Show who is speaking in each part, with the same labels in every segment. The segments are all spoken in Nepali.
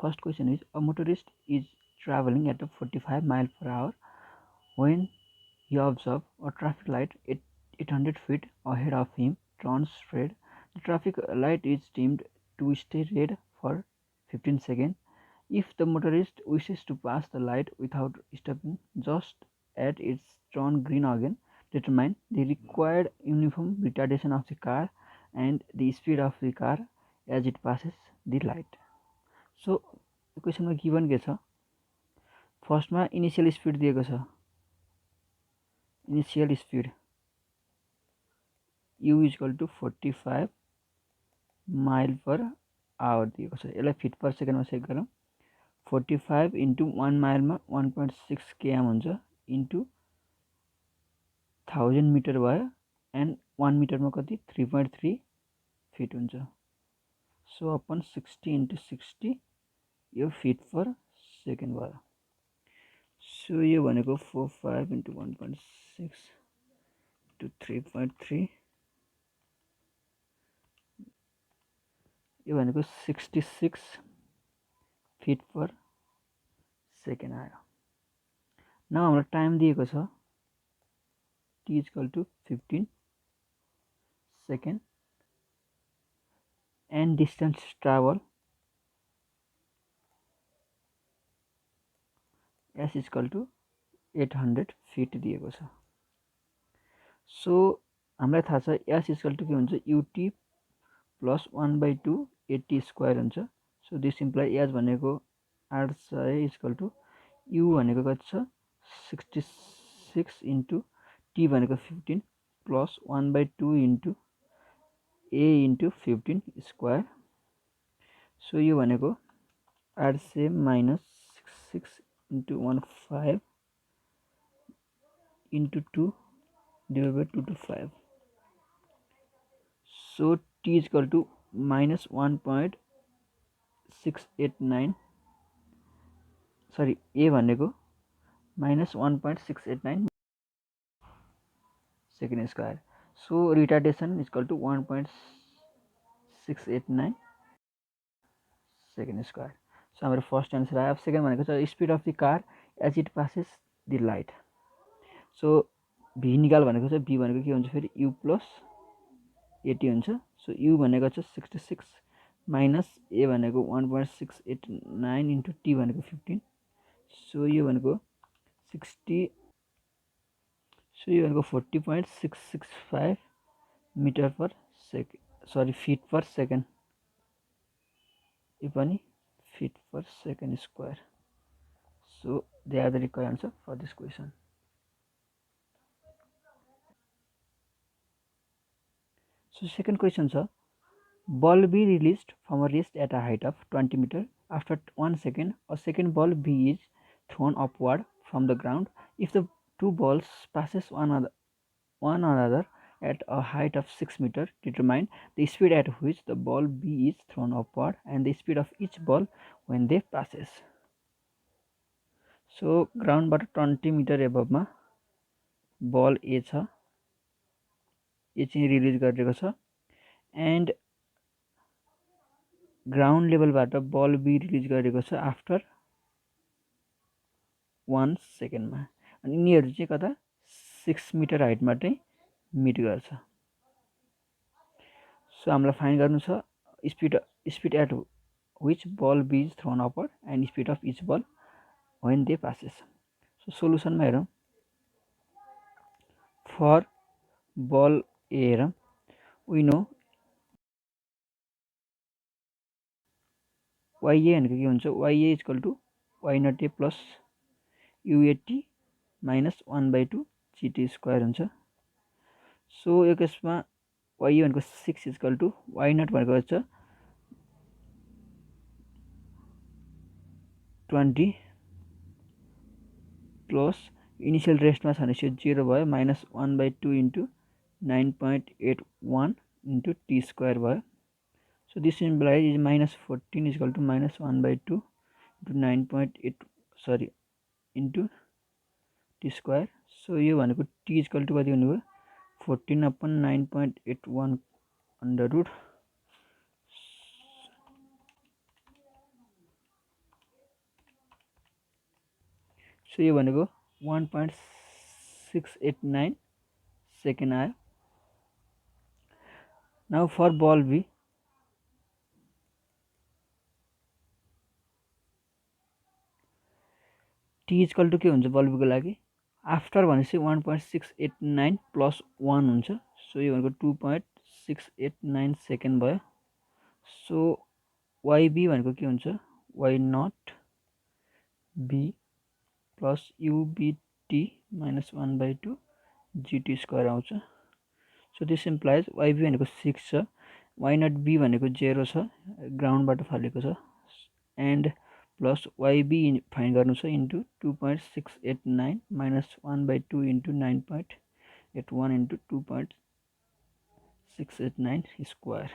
Speaker 1: First question is, a motorist is traveling at a 45 miles per hour when he observes a traffic light at 800 feet ahead of him turns red. The traffic light is dimmed to stay red for 15 seconds. If the motorist wishes to pass the light without stopping just as it's turned green again, determine the required uniform retardation of the car and the speed of the car as it passes the light. So क्वेसनमा गिभन के छ, फर्स्टमा इनिशियल स्पीड दिएको छ, initial speed u equal to 45 mile per hour दिएको छ। यसलाई फिट पर सेकेन्डमा चेक गरौँ। 45 इंटू 1 माइलमा 1.6 km हुन्छ इंटू 1000 मिटर भयो एंड 1 मिटरमा कति 3.3 फिट हुन्छ। सो अपन 60 इंटू 60 यो फिट पर सेकेन्ड भयो। सो यो भनेको 45 इंटू 1.6 to 3.3 यो भनेको 66 फिट पर सेकेन्ड आयो। न हाम्रो टाइम दिएको छ t equal to 15 second and distance travel s equal to 800 feet दिएको छ। सो हामीलाई थाहा छ s इक्वल टू के हुन्छ ut प्लस 1/2 80 स्क्वायर हुन्छ। सो दिस इम्प्लाई s भनेको 800 इक्वल टू u भनेको कति छ 66 इंटू t भनेको 15 plus 1/2 into a into 15 square. So यो भनेको 800 minus 66 into 15 into 2 divide by 2 to 5। So t equal to minus 1.689 sorry a भनेको minus 1.689 second square. So retardation equal to 1.689 second square. So हाम्रो फर्स्ट आन्सर आयो। सेकेन्ड भनेको छ speed of the car as it passes the light. So भी निकाल भनेको छ, भी भनेको के हुन्छ फेरि u प्लस 80 हुन्छ। सो u भनेको छ 66 माइनस a भनेको 1.689 इंटू t भनेको 15। सो यो भनेको 60 सो यो भनेको 40.665 metre per second sorry feet per second. यो पनि feet per second square. So they are the required answer for this question. So second question छ, ball B released from a wrist at a height of 20 meter. After 1 second, a second ball B is thrown upward from the ground. If the two balls passes one another at a height of 6 meter, determine the speed at which the ball B is thrown upward and the speed of each ball when they passes. So ground बाट 20 meter above मा ball A छ, यो चाहिँ रिलिज गरिएको छ एन्ड ग्राउन्ड लेभलबाट बल बी रिलिज गरेको छ आफ्टर 1 सेकेन्डमा। अनि यिनीहरू चाहिँ कता 6 मिटर हाइटमा चाहिँ मिट गर्छ। सो हामीलाई फाइन्ड गर्नु छ speed at which ball B is thrown upward and speed of each ball when they passes. So सोलुसनमा हेरौँ। फर बल ए हेरौँ, वी नो YA भनेको के हुन्छ YA equal to Y0 A plus UAT minus 1/2 GT square हुन्छ। सो यो केसमा YA भनेको 6 इक्वल टू Y0 भनेको छ 20 प्लस इनिशियल रेस्टमा छ भने 0 भयो minus 1/2 into 9.81 into T square भयो। So this implies is minus 14 equal to minus 1/2 into 9.8 sorry into T square. So यो भनेको T इक्वल टू कति हुनुभयो 14/9.81 अंडर रूट सो यो भनेको 1.689 सेकेन्ड आयो. Now for ball B T equal to के हुन्छ बल बीको लागि आफ्टर भनेपछि 1.689 प्लस 1 हुन्छ. सो यो भनेको 2.689 सेकेन्ड भयो. सो YB भनेको के हुन्छ Y naught B plus UBT minus 1/2 GT square आउँछ. सो दिस इम्प्लाइज YB भनेको 6 छ, Y नट B भनेको 0 छ, ग्राउन्डबाट फालेको छ, एन्ड प्लस YB फाइन्ड गर्नु छ into 2.689 minus 1/2 into 9.81 into 2.689 square.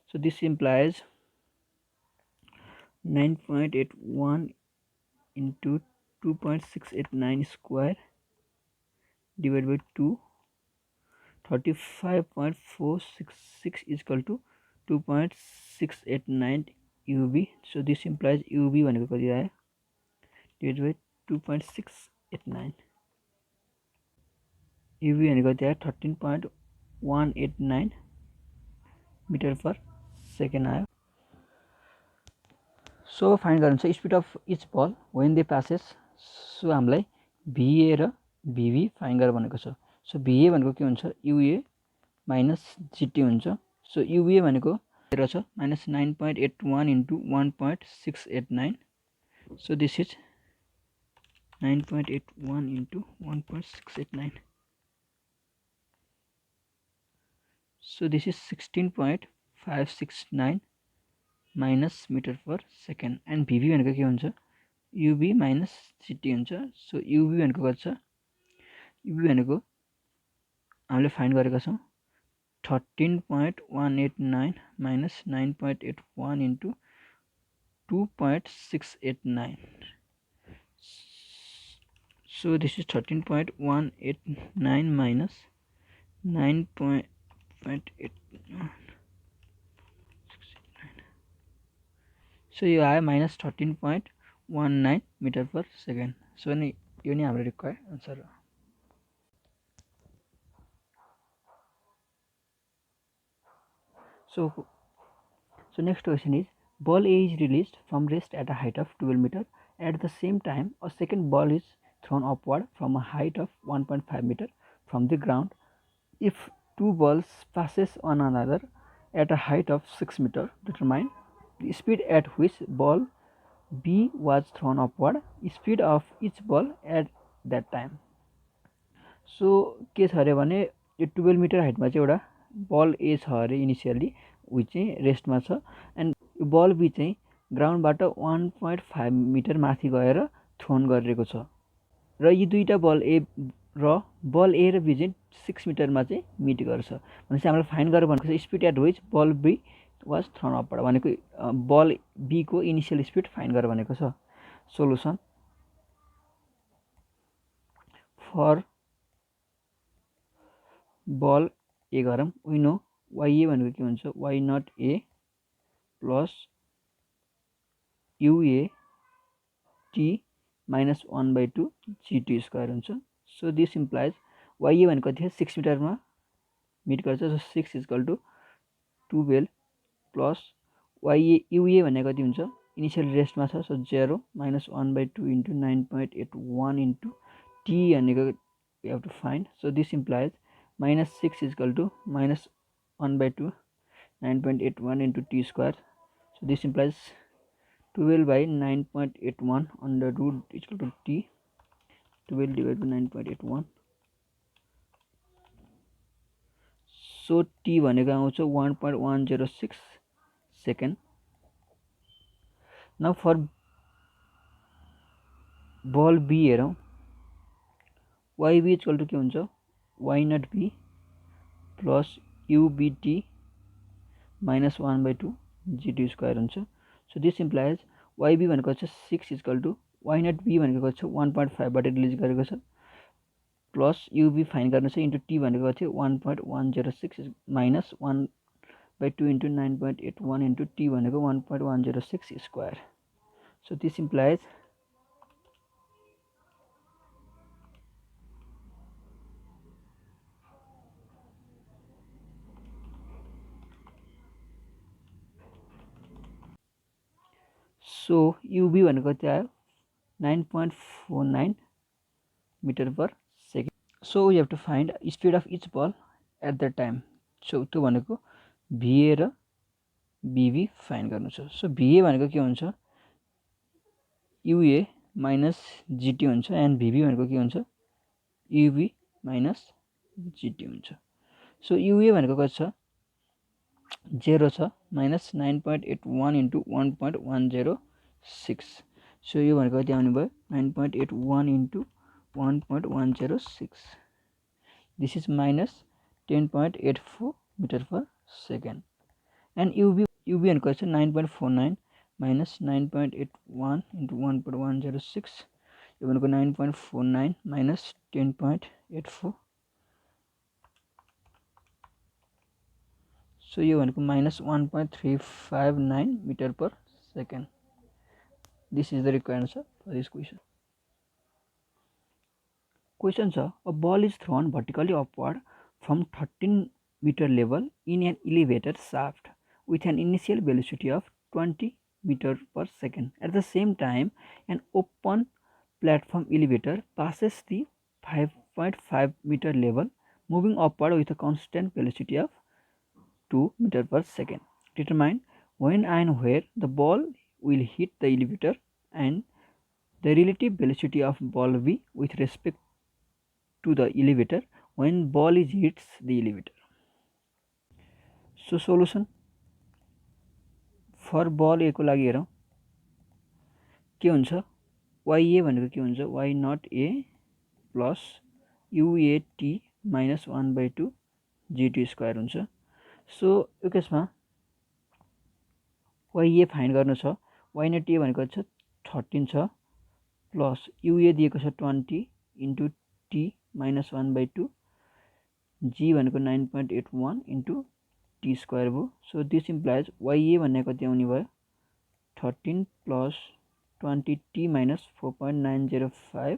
Speaker 1: So this implies 9.81 into 2.689 square divided by 2, 35.466 is equal to 2.689 UB. So this implies UB भनेको कति आयो divided by 2.689. UB भनेको कति आयो 13.189 मिटर पर सेकेन्ड आयो. सो फाइन्ड गर्नु छ speed of each ball when they passes. So हामीलाई VA र VB फाइन्ड गर भनेको छ. सो VA भनेको के हुन्छ UA माइनस GT हुन्छ. सो UA भनेको 0 छ, minus 9.81 into 1.689. So this is 9.81 into 1.689. So this is 16.569 minus meter per second. And VB भनेको के हुन्छ UB minus GT हुन्छ. So UB भनेको कति छ UB भनेको हामीले फाइन्ड गरेका छौँ 13.189 minus 9.81 into 2.689. So this is 13.189 minus 9.81. So you have minus 13.19 meter per second. So you need to require answer. So next question is ball A is released from rest at a height of 12 meter. At the same time, a second ball is thrown upward from a height of 1.5 meter from the ground. If two balls passes one another at a height of 6 meter, determine the speed at which ball B was thrown upward, speed of each ball at that time. So के छ अरे भने यो 12 मिटर हाइटमा चाहिँ एउटा बल A छ अरे इनिसियली उ चाहिँ रेस्टमा छ एन्ड यो बल B चाहिँ ग्राउन्डबाट 1.5 मिटर माथि गएर थ्रोन गरिएको छ र यी दुईटा बल A र B चाहिँ 6 मिटरमा चाहिँ मिट गर्छ भनेपछि हामीले फाइन्ड गरेर भनेको छ speed at which ball B was thrown upward भनेको बल B को इनिशियल स्पिड फाइन्ड गर भनेको छ. सोलुसन फर बल A गरौँ. वी नो YA भनेको के हुन्छ Y naught A plus UA T minus 1/2 GT square हुन्छ. सो दिस इम्प्लाइज YA भनेको कति 6 मिटरमा मिट गर्छ. So 6 equal to 12 plus UA भनेको कति हुन्छ इनिशियल रेस्टमा छ. So 0 minus 1/2 into 9.81 into T भनेको we have to find. So this implies minus 6 is equal to minus 1/2 9.81 into T square. So this implies 12 by 9.81 under root is equal to T. 12 divided by 9.81. So T भनेको आउँछ 1.106 second. Now for ball B हेरौँ. YB इक्वल टु के हुन्छ Y naught B plus UBT minus 1/2 GT square हुन्छ. सो दिस इम्प्लाइज YB भनेको छ 6 equal to Y naught B भनेको छ 1.5 बाट रिलिज गरेको छ प्लस UB फाइन्ड गर्नु छ इन्टु T भनेको थियो 1.106 माइनस 1/2 इन्टु 9.81 इन्टु T भनेको 1.106 square. So this implies so UV भनेको कति आयो 9.49 metre per second so we have to find speed of each ball at the time so त्यो भनेको भिए र बिभी फाइन्ड गर्नु छ सो भिए भनेको के हुन्छ युए माइनस जिटी हुन्छ एन्ड भिभी भनेको के हुन्छ युभी माइनस जिटी हुन्छ सो युए भनेको कति छ 0 छ माइनस 9.81 इन्टु 1.106 सो यो भनेको कति आउने भयो 9.81 into 1.106 this is minus 10.84 metre per second and U V भनेको कति छ 9.49 माइनस 9.81 इन्टु 1.106 यो भनेको 9.49 माइनस 10.84 सो यो भनेको minus 1.359 meter per second this is the required answer for this question question छ a ball is thrown vertically upward from 13 meter level in an elevator shaft with an initial velocity of 20 meter per second. At the same time, an open platform elevator passes the 5.5 meter level, moving upward with a constant velocity of 2 meter per second. Determine when and where the ball will hit the elevator and the relative velocity of ball v with respect to the elevator when ball is hits the elevator. So solution for ball a को लागि हेरौँ के हुन्छ YA भनेको के हुन्छ y naught a plus UAT minus 1/2 GT square हुन्छ सो यो केसमा YA फाइन्ड गर्नु छ y नट a भनेको छ 13 छ प्लस UA दिएको छ 20 इन्टु t माइनस 1/2 G भनेको 9.81 इन्टु t स्क्वायर भयो सो दिस इम्प्लाइज YA भन्ने कति आउने भयो 13 plus 20t minus 4.905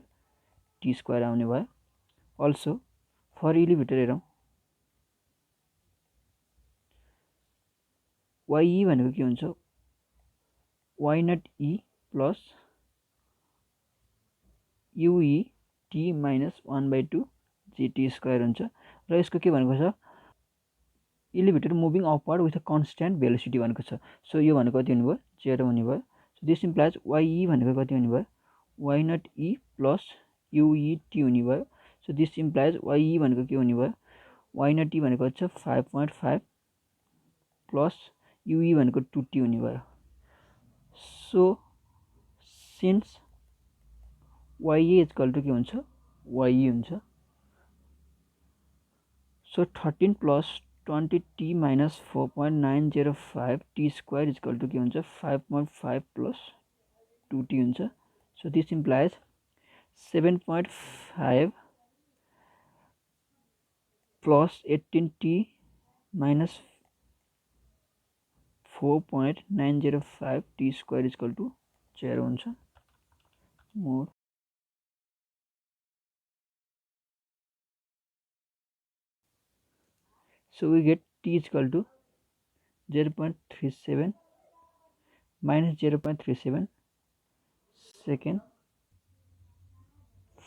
Speaker 1: t square आउने भयो अल्सो फर एलिभेटर हेरौँ YE भनेको के हुन्छ y naught e plus UE t minus 1/2 GT square हुन्छ र यसको के भनेको छ elevator moving upward with a constant velocity भनेको छ सो यो भनेको कति हुने भयो 0 हुने भयो सो दिस इम्प्लाइज YE भनेको कति हुने भयो y naught e plus UET हुने भयो सो दिस इम्प्लाइज YE भनेको के हुने भयो y नट e भनेको छ 5.5 प्लस UE भनेको 2t हुने भयो so since YA equal to के हुन्छ YE हुन्छ so 13 plus 20t minus 4.905 t square equal to के हुन्छ 5.5 प्लस 2t हुन्छ so this implies 7.5 plus 18t minus 4.905 t square equal to 0 हुन्छ more so we get t equal to 0.37 minus 0.37 second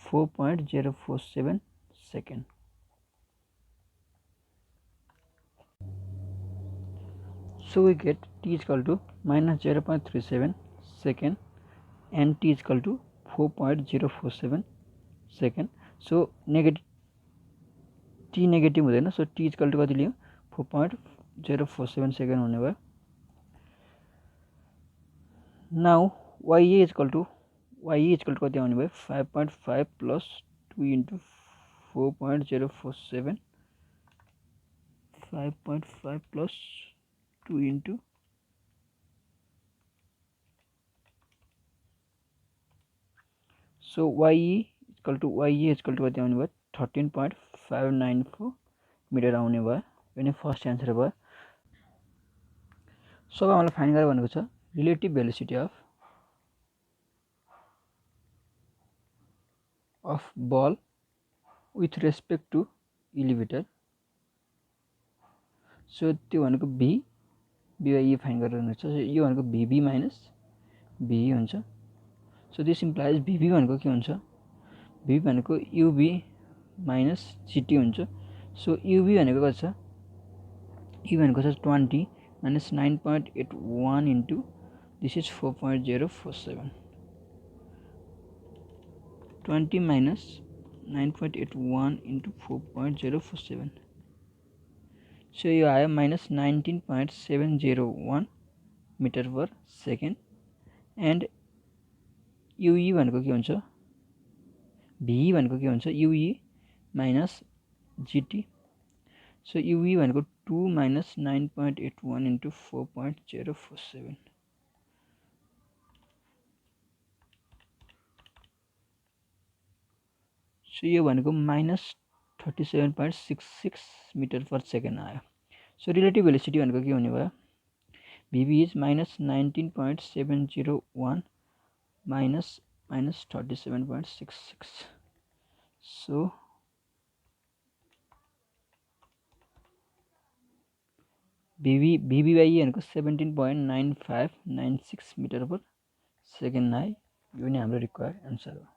Speaker 1: 4.047 second so we get t equal to minus 0.37 second and t equal to 4.047 second so negative t negative हुँदैन सो t इक्वल टु कति लियो 4.047 सेकेन्ड हुने भयो नाउ YA इक्वल टु कति आउने भयो 5.5 plus 2 into 4.047 5.5 plus 2 into so YA equal to कति आउने भयो 13.594 मिटर आउने भयो यो नै फर्स्ट एन्सर भयो सो हामीलाई फाइन्ड गरेर भनेको छ relative velocity of ball with respect to elevator so त्यो भनेको भी बाई फाइन्ड गरेर भनेको छ यो भनेको VB माइनस भिई हुन्छ। सो दिस इम्प्लाइज भिभी भनेको के हुन्छ, भिभी भनेको युभी माइनस जिटी हुन्छ। सो युभी भनेको कति छ, युभी भनेको छ 20 minus 9.81 into this is 4.047, 20 minus 9.81 into 4.047, so यो आयो minus 19.701 metre per second. And UE भनेको के हुन्छ, भिई भनेको के हुन्छ, UE minus GT. So UE भनेको 2 माइनस 9.81 इन्टु 4.047, सो यो भनेको माइनस 37.66 मिटर पर सेकेन्ड आयो। सो रिलेटिभ भेलोसिटी भनेको के हुने भयो, v B is minus 19.701 minus 37.66, so v B by भनेको 17.9596 मिटर पर सेकेन्ड आयो। यो नै हाम्रो रिक्वायर्ड एन्सर हो।